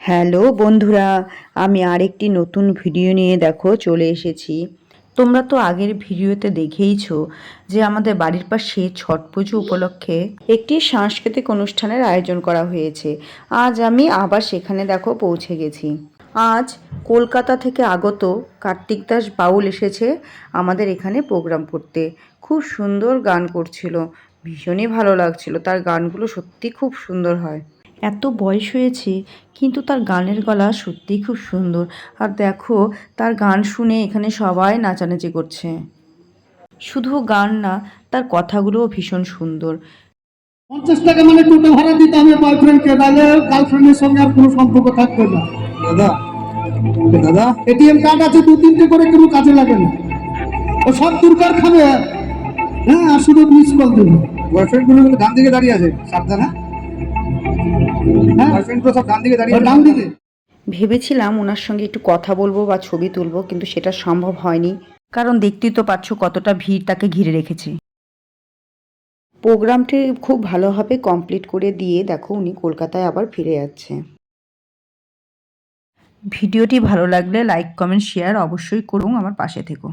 Hello বন্ধুরা, আমি আরেকটি নতুন ভিডিও নিয়ে দেখো চলে এসেছি। তোমরা তো আগের ভিডিওতে দেখেইছো যে আমাদের বাড়ির পাশে ছট পুজো উপলক্ষে একটি সাংস্কৃতিক অনুষ্ঠানের আয়োজন করা হয়েছে। আজ আমি আবার সেখানে দেখো পৌঁছে গেছি। আজ কলকাতা থেকে আগত কার্তিক দাস বাউল এসেছে আমাদের এখানে প্রোগ্রাম করতে। খুব সুন্দর গান করছিল, ভীষণই ভালো লাগছিল, তার গানগুলো সত্যি খুব সুন্দর হয়। এত বয়স হয়েছে কিন্তু তার গানের গলা সত্যিই খুব সুন্দর। আর দেখো, তার গান শুনে এখানে সবাই নাচানাচি করছে। শুধু গান না, তার কথাগুলোও ভীষণ সুন্দর। 50 টাকা মানে টোটো ভাড়া দিতে হবে বয়ফ্রেন্ডকে, নাহলে গার্লফ্রেন্ডের সঙ্গে আর কোনো সম্পর্ক থাকবে না। দাদা দাদা এটিএম কার্ড আছে 2-3টে করে, কোনো কাজে লাগে না। ও সব দরকার খাবে। হ্যাঁ, আর শুধু মিস কল দেবে। বয়ফ্রেন্ড গুলো ডান দিকে দাঁড়িয়ে আছে, সাবধানে। হ্যাঁ, বয়ফ্রেন্ড তো সব ডান দিকে দাঁড়িয়ে আছে, ডান দিকে। ভেবেছিলাম ওনার সঙ্গে একটু কথা বলবো বা ছবি তুলবো, কিন্তু সেটা সম্ভব হয়নি, কারণ দেখতেই তো পাচ্ছ কতটা ভিড় তাকে ঘিরে রেখেছে। প্রোগ্রামটি খুব ভালোভাবে কমপ্লিট করে দিয়ে দেখো উনি কলকাতায় আবার ফিরে যাচ্ছে। ভিডিওটি ভালো লাগলে লাইক, কমেন্ট, শেয়ার অবশ্যই করুন, আমার পাশে থেকো।